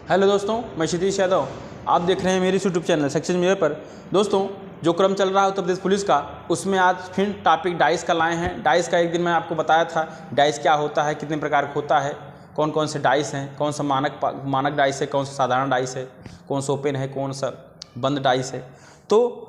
Hello दोस्तों, मैं क्षितिज यादव। आप देख रहे हैं मेरे यूट्यूब चैनल सक्सेस मिरर पर। दोस्तों, जो क्रम चल रहा है उत्तर प्रदेश पुलिस का, उसमें आज फिर टॉपिक डाइस का लाए हैं। डाइस का एक दिन मैं आपको बताया था, डाइस क्या होता है, कितने प्रकार का होता है, कौन कौन से डाइस हैं, कौन सा मानक डाइस है, कौन सा साधारण डाइस है, कौन सा ओपन है, कौन सा बंद डाइस है। तो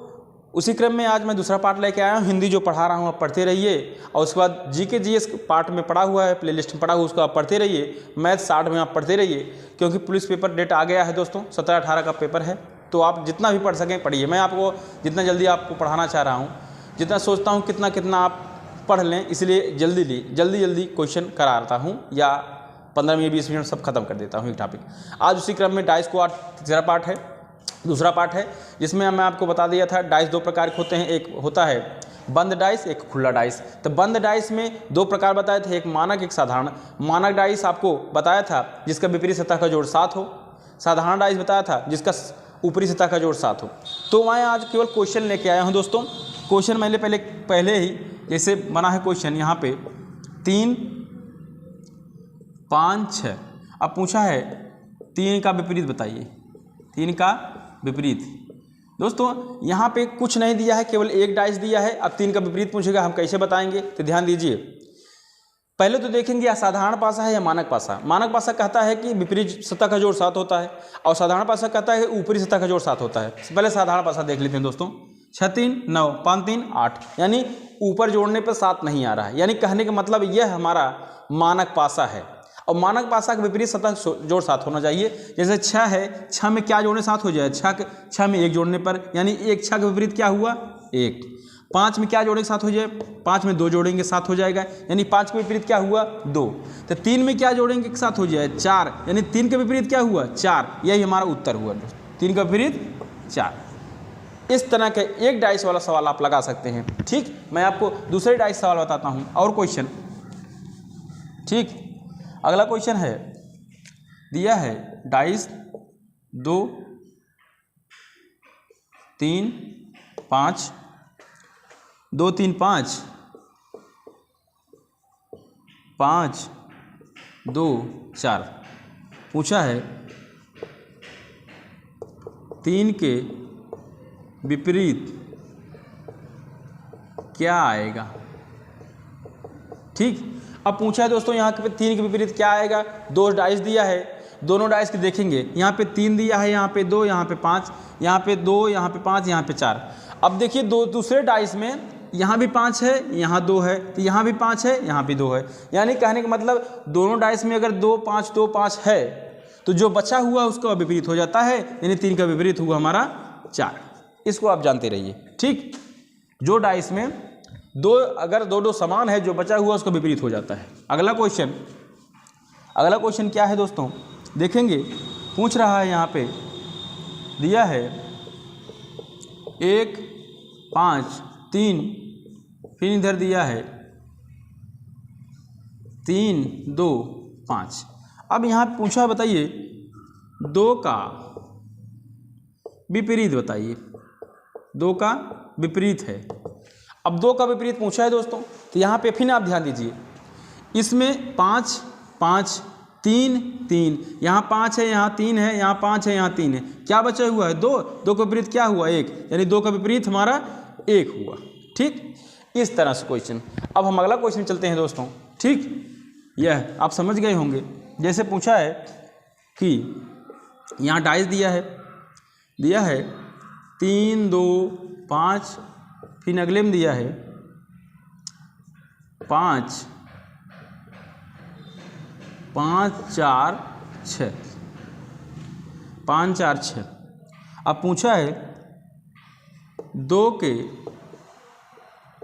उसी क्रम में आज मैं दूसरा पार्ट लेके आया हूँ। हिंदी जो पढ़ा रहा हूँ आप पढ़ते रहिए, और उसके बाद जीके जीएस पार्ट में पढ़ा हुआ है, प्लेलिस्ट में पढ़ा हुआ, उसको आप पढ़ते रहिए। मैथ 60 में आप पढ़ते रहिए, क्योंकि पुलिस पेपर डेट आ गया है दोस्तों। 17-18 का पेपर है, तो आप जितना भी पढ़ सकें पढ़िए। मैं आपको जितना जल्दी आपको पढ़ाना चाह रहा हूँ, जितना सोचता हूँ कितना आप पढ़ लें, इसलिए जल्दी क्वेश्चन कराता हूँ, या 15 मिनट 20 मिनट सब खत्म कर देता हूँ एक टॉपिक। आज उसी क्रम में डाइस को आज तीसरा पार्ट है, दूसरा पार्ट है, जिसमें मैं आपको बता दिया था डाइस दो प्रकार के होते हैं। एक होता है बंद डाइस, एक खुला डाइस। तो बंद डाइस में दो प्रकार बताए थे, एक मानक एक साधारण। मानक डाइस आपको बताया था जिसका विपरीत सतह का जोड़ 7 हो। साधारण डाइस बताया था जिसका ऊपरी सतह का जोड़ 7 हो। तो मैं आज केवल क्वेश्चन लेके आया हूँ दोस्तों। क्वेश्चन मैंने पहले ही जैसे बना है क्वेश्चन, यहाँ पे 3, 5, 6। अब पूछा है 3 का विपरीत बताइए, 3 का विपरीत। दोस्तों, यहाँ पे कुछ नहीं दिया है, केवल एक डाइस दिया है। अब 3 का विपरीत पूछेगा, हम कैसे बताएंगे, तो ध्यान दीजिए। पहले तो देखेंगे साधारण पासा है या मानक पासा। मानक पासा कहता है कि विपरीत सतह का जोड़ 7 होता है, और साधारण पासा कहता है कि ऊपरी सतह का जोड़ 7 होता है। पहले साधारण पासा देख लेते हैं दोस्तों। 6 3 9 5 3 8, यानी ऊपर जोड़ने पर 7 नहीं आ रहा है, यानी कहने का मतलब यह हमारा मानक पासा है। और मानक पासा के विपरीत सतह जोड़ 7 होना चाहिए। जैसे 6 है, 6 में क्या जोड़ने 7 हो जाए, 6 में 1 जोड़ने पर, यानी 1 6 का विपरीत क्या हुआ 1। 5 में क्या जोड़ेंगे 7 हो जाए, 5 में 2 जोड़ेंगे 7 हो जाएगा, यानी 5 के विपरीत क्या हुआ 2। तो 3 में क्या जोड़ेंगे 7 हो जाए 4, यानी 3 के विपरीत क्या हुआ 4। यही हमारा उत्तर हुआ, 3 का विपरीत 4। इस तरह के एक डाइस वाला सवाल आप लगा सकते हैं। ठीक, मैं आपको दूसरे डाइस सवाल बताता हूँ और क्वेश्चन। ठीक, अगला क्वेश्चन है, दिया है डाइस 2 3 5, 2 3 5, 5 2 4। पूछा है 3 के विपरीत क्या आएगा। ठीक, अब पूछा है दोस्तों यहाँ पे 3 के विपरीत क्या आएगा। 2 डाइस दिया है, दोनों डाइस के देखेंगे। यहाँ पे 3 दिया है, यहाँ पे 2, यहाँ पे 5, यहाँ पे 2, यहाँ पे 5, यहाँ पे 4। अब देखिए दूसरे डाइस में यहाँ भी 5 है, यहाँ 2 है, तो यहाँ भी 5 है, यहाँ भी 2 है। यानी कहने का मतलब दोनों डाइस में अगर 2 5 है, तो जो बचा हुआ उसका विपरीत हो जाता है, यानी 3 का विपरीत हुआ हमारा 4। इसको आप जानते रहिए। ठीक, जो डाइस में अगर दो समान है, जो बचा हुआ उसका विपरीत हो जाता है। अगला क्वेश्चन क्या है दोस्तों, देखेंगे। पूछ रहा है, यहाँ पे दिया है 1 5 3, फिर इधर दिया है 3 2 5। अब यहाँ पूछा है, बताइए 2 का विपरीत बताइए। 2 का विपरीत है। अब 2 का विपरीत पूछा है दोस्तों, तो यहाँ पे फिर आप ध्यान दीजिए। इसमें 5 5 3 3, यहाँ 5 है, यहाँ 3 है, यहाँ 5 है, यहाँ 3 है। क्या बचा हुआ है 2 का विपरीत क्या हुआ 1, यानी 2 का विपरीत हमारा 1 हुआ। ठीक, इस तरह से क्वेश्चन। अब हम अगला क्वेश्चन चलते हैं दोस्तों। ठीक, यह आप समझ गए होंगे। जैसे पूछा है कि यहाँ डाइस दिया है 3 2 5, फिर अगले में दिया है 5 4 6, 5 4 6। अब पूछा है 2 के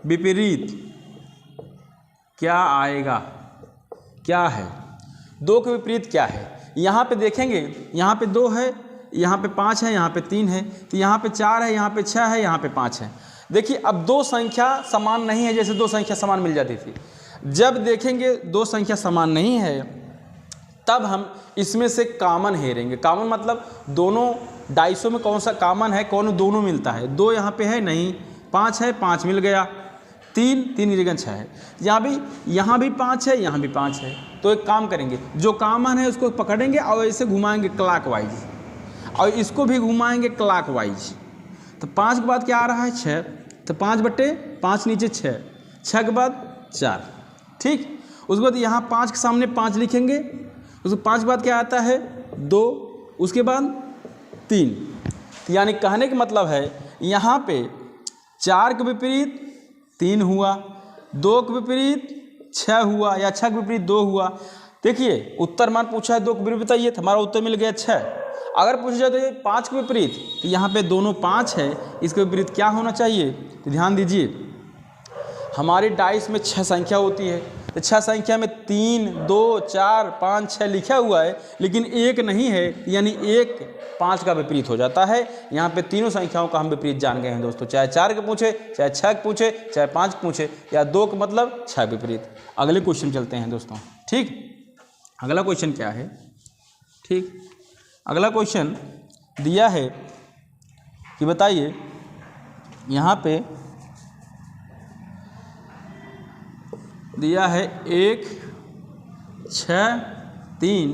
विपरीत क्या आएगा, क्या है 2 के विपरीत क्या है। यहाँ पे देखेंगे, यहाँ पे 2 है, यहाँ पे 5 है, यहाँ पे 3 है, तो यहाँ पे 4 है, यहाँ पे 6 है, यहाँ पे 5 है। देखिए, अब 2 संख्या समान नहीं है, जैसे 2 संख्या समान मिल जाती थी। जब देखेंगे 2 संख्या समान नहीं है, तब हम इसमें से कॉमन हेरेंगे। कॉमन मतलब दोनों डाइसों में कौन सा कॉमन है, कौन दोनों मिलता है। 2 यहाँ पे है नहीं, 5 है, 5 मिल गया, 3, 3 की जगह 6 है। यहाँ भी 5 है, यहाँ भी 5 है। तो एक काम करेंगे, जो कॉमन है उसको पकड़ेंगे और ऐसे घुमाएंगे क्लॉकवाइज, और इसको भी घुमाएंगे क्लॉकवाइज। तो 5 के बाद क्या आ रहा है 6, तो 5/5 नीचे 6, 6 के बाद 4, ठीक। उसके बाद यहाँ 5 के सामने 5 लिखेंगे, उसके 5 के बाद क्या आता है 2, उसके बाद 3। तो यानी कहने का मतलब है यहाँ पे 4 के विपरीत 3 हुआ, 2 के विपरीत 6 हुआ, या 6 के विपरीत 2 हुआ। देखिए उत्तर मान पूछा है 2 के विपरीत बताइए, तो हमारा उत्तर मिल गया 6। अगर पूछा जाए तो ये 5 के विपरीत, तो यहाँ पे दोनों 5 है, इसके विपरीत क्या होना चाहिए। तो ध्यान दीजिए, हमारी डाइस में 6 संख्या होती है, तो 6 संख्या में 3, 2, 4, 5, 6 लिखा हुआ है, लेकिन 1 नहीं है, यानी 1 5 का विपरीत हो जाता है। यहाँ पे तीनों संख्याओं का हम विपरीत जान गए हैं दोस्तों, चाहे 4 के पूछे, चाहे 6 के पूछे, चाहे 5 के पूछे, या 2 का मतलब 6 विपरीत। अगले क्वेश्चन चलते हैं दोस्तों, ठीक। अगला क्वेश्चन क्या है, ठीक। अगला क्वेश्चन दिया है कि बताइए, यहाँ पे दिया है 1, 6, 3,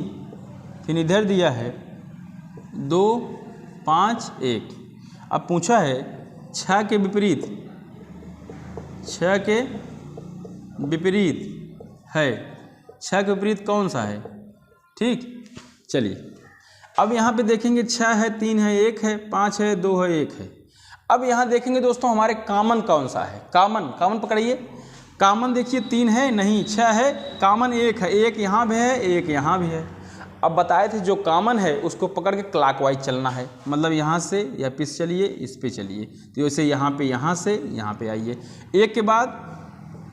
फिर इधर दिया है 2, 5, 1। अब पूछा है 6 के विपरीत, 6 के विपरीत है, 6 के विपरीत कौन सा है, ठीक। चलिए अब यहाँ पे देखेंगे 6 है, 3 है, 1 है, 5 है, 2 है, 1 है। अब यहाँ देखेंगे दोस्तों हमारे कॉमन कौन सा है, कॉमन पकड़िए। कॉमन देखिए 3 है नहीं, 6 है, कॉमन 1 है, 1 यहाँ भी है, 1 यहाँ भी है। अब बताए थे जो कॉमन है उसको पकड़ के क्लॉकवाइज चलना है, मतलब यहाँ से या पे चलिए, इस पे चलिए। तो वैसे यहाँ पे, यहाँ से यहाँ पे आइए। 1 के बाद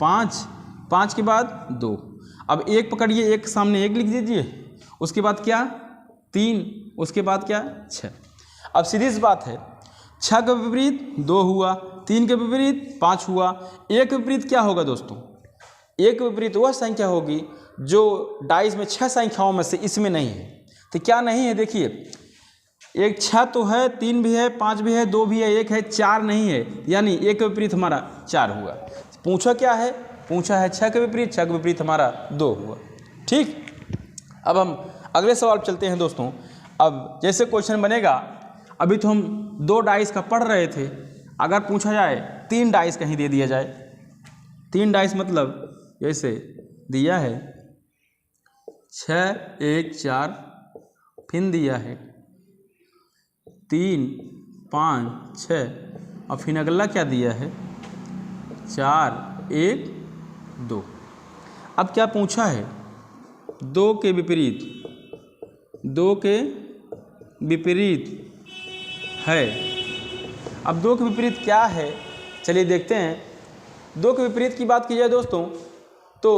5, 5 के बाद 2। अब 1 पकड़िए, 1 के सामने 1 लिख दीजिए, उसके बाद क्या 3, उसके बाद क्या 6। अब सीधी सी बात है, 6 के विपरीत 2 हुआ, 3 के विपरीत 5 हुआ, 1 के विपरीत क्या होगा दोस्तों। 1 के विपरीत वह संख्या होगी जो डाइस में 6 संख्याओं में से इसमें नहीं है। तो क्या नहीं है, देखिए 1 6 तो है, 3 भी है, 5 भी है, 2 भी है, 1 है, 4 नहीं है, यानी 1 के विपरीत हमारा 4 हुआ। पूछा क्या है, पूछा है 6 के विपरीत, 6 के विपरीत हमारा 2 हुआ, ठीक। अब हम अगले सवाल चलते हैं दोस्तों। अब जैसे क्वेश्चन बनेगा, अभी तो हम 2 डाइस का पढ़ रहे थे, अगर पूछा जाए 3 डाइस कहीं दे दिया जाए, 3 डाइस मतलब जैसे दिया है 6, 1, 4, फिर दिया है 3, 5, 6, और फिर अगला क्या दिया है 4, 1, 2। अब क्या पूछा है 2 के विपरीत, 2 के विपरीत है। अब 2 के विपरीत क्या है, चलिए देखते हैं। 2 के विपरीत की बात की जाए दोस्तों, तो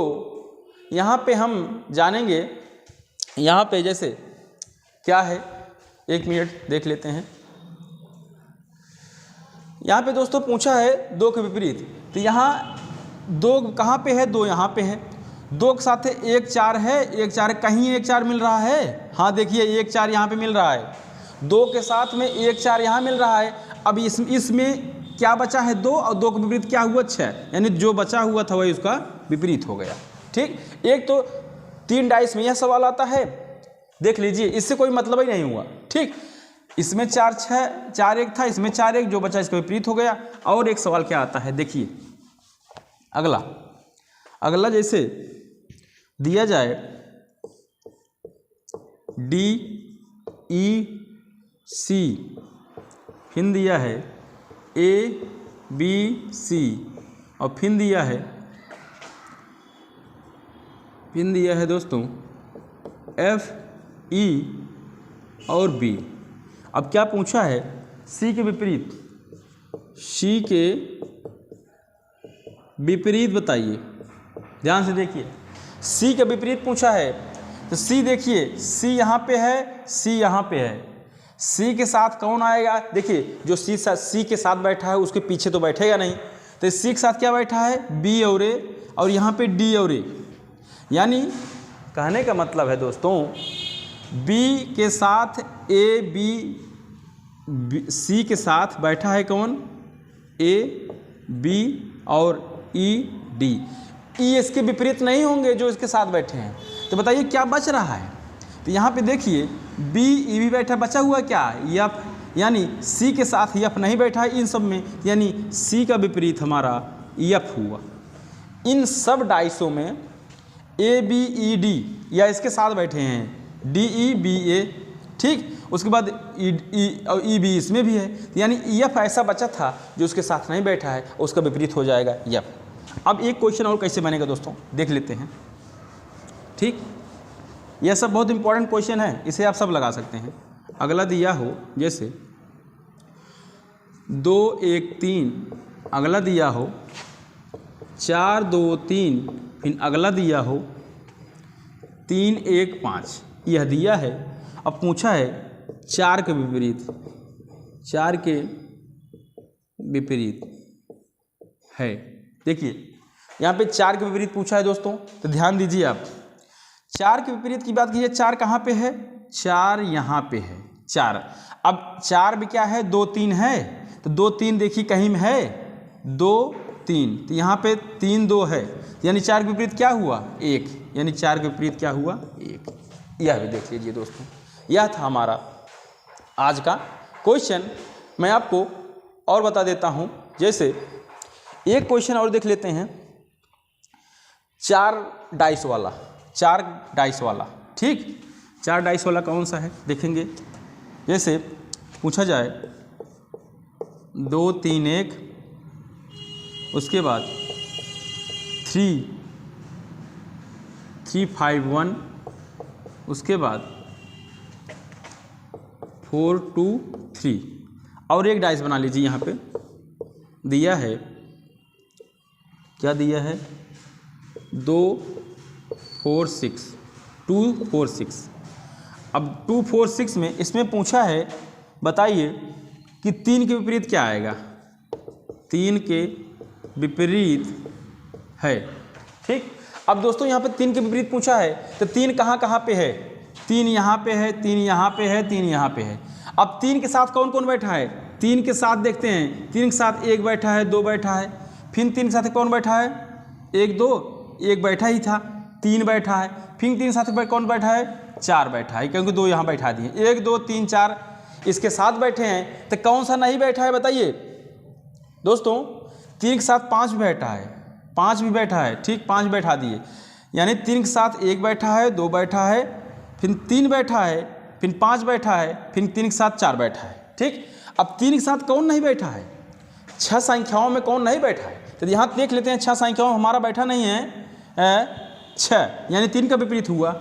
यहाँ पे हम जानेंगे, यहाँ पे जैसे क्या है, 1 मिनट देख लेते हैं। यहाँ पे दोस्तों पूछा है 2 के विपरीत, तो यहाँ 2 कहाँ पे है, 2 यहाँ पे है। 2 के साथ 1 4 है, 1 4 कहीं 1 4 मिल रहा है, हाँ देखिए 1 4 यहाँ पे मिल रहा है। 2 के साथ में 1 4 यहाँ मिल रहा है। अब इसमें क्या बचा है 2, और 2 के विपरीत क्या हुआ 6, यानी जो बचा हुआ था वही उसका विपरीत हो गया, ठीक। एक तो 3 डाइस में यह सवाल आता है, देख लीजिए, इससे कोई मतलब ही नहीं हुआ, ठीक। इसमें 4 6 4 1 था, इसमें 4 1, जो बचा इसका विपरीत हो गया। और एक सवाल क्या आता है, देखिए अगला जैसे दिया जाए D E C, फिर दिया है A B C, और फिर दिया है दोस्तों F E और B। अब क्या पूछा है C के विपरीत, C के विपरीत बताइए, ध्यान से देखिए। C के विपरीत पूछा है, तो C देखिए, C यहाँ पे है, C यहाँ पे है। C के साथ कौन आएगा, देखिए जो C के साथ बैठा है उसके पीछे तो बैठेगा नहीं, तो C के साथ क्या बैठा है B और A, और यहाँ पे D और A। यानी कहने का मतलब है दोस्तों, B के साथ A B C के साथ बैठा है कौन A B, और ई डी। ई इसके विपरीत नहीं होंगे जो इसके साथ बैठे हैं। तो बताइए क्या बच रहा है। तो यहाँ पे देखिए बी ई भी बैठा, बचा हुआ क्या एफ, यानी सी के साथ एफ नहीं बैठा है इन सब में, यानी सी का विपरीत हमारा एफ हुआ। इन सब डाइसों में ए बी ई डी या इसके साथ बैठे हैं डी ई बी ए, ठीक। उसके बाद ई बी इसमें भी है, तो यानी एफ ऐसा बचा था जो उसके साथ नहीं बैठा है, उसका विपरीत हो जाएगा एफ। अब एक क्वेश्चन और कैसे बनेगा दोस्तों देख लेते हैं, ठीक। यह सब बहुत इंपॉर्टेंट क्वेश्चन है, इसे आप सब लगा सकते हैं। अगला दिया हो जैसे 2 1 3, अगला दिया हो 4 2 3, फिर अगला दिया हो 3 1 5, यह दिया है। अब पूछा है 4 के विपरीत, 4 के विपरीत है। देखिए यहाँ पे 4 के विपरीत पूछा है दोस्तों, तो ध्यान दीजिए आप। 4 के विपरीत की बात कीजिए, 4 कहाँ पे है, 4 यहाँ पे है 4। अब 4 भी क्या है 2 3 है, तो 2 3 देखिए कहीं में है 2 3, तो यहाँ पे 3 2 है, यानी 4 के विपरीत क्या हुआ 1, यानी 4 के विपरीत क्या हुआ 1। यह भी देख लीजिए दोस्तों। यह था हमारा आज का क्वेश्चन। मैं आपको और बता देता हूँ, जैसे एक क्वेश्चन और देख लेते हैं 4 डाइस वाला, 4 डाइस वाला, ठीक। 4 डाइस वाला कौन सा है देखेंगे। जैसे पूछा जाए 2 3 1, उसके बाद 3 5 1, उसके बाद 4 2 3, और एक डाइस बना लीजिए। यहाँ पे दिया है, क्या दिया है 2 4 6, 2 4 6। अब 2 4 6 में इसमें पूछा है, बताइए कि 3 के विपरीत क्या आएगा। 3 के विपरीत है, ठीक। अब दोस्तों यहाँ पे 3 के विपरीत पूछा है, तो 3 कहाँ पे है, 3 यहाँ पे है, 3 यहाँ पे है, 3 यहाँ पे है। अब 3 के साथ कौन कौन बैठा है, 3 के साथ देखते हैं, 3 के साथ 1 बैठा है, 2 बैठा है, फिर 3 के साथ कौन बैठा है 1 2, 1 बैठा ही था, 3 बैठा है, फिर 3 के साथ कौन बैठा है 4 बैठा है, क्योंकि 2 यहाँ बैठा दिए। 1 2 3 4 इसके साथ बैठे हैं, तो कौन सा नहीं बैठा है बताइए दोस्तों। 3 के साथ 5 भी बैठा है, 5 भी बैठा है, ठीक, 5 बैठा दिए, यानी 3 के साथ 1 बैठा है, 2 बैठा है, फिर 3 बैठा है, फिर 5 बैठा है, फिर 3 के साथ 4 बैठा है, ठीक। अब 3 के साथ कौन नहीं बैठा है, 6 संख्याओं में कौन नहीं बैठा है, तो यहाँ देख लेते हैं 6 संख्याओं में हमारा बैठा नहीं है 6, यानी 3 का विपरीत हुआ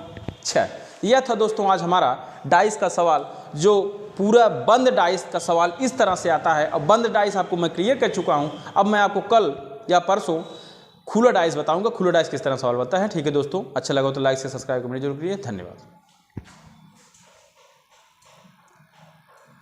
6। यह था दोस्तों आज हमारा डाइस का सवाल, जो पूरा बंद डाइस का सवाल इस तरह से आता है। अब बंद डाइस आपको मैं क्लियर कर चुका हूँ, अब मैं आपको कल या परसों खुला डाइस बताऊंगा, खुला डाइस किस तरह सवाल बनता है, ठीक है दोस्तों। अच्छा लगा तो लाइक से सब्सक्राइब करना जरूर करिए। धन्यवाद।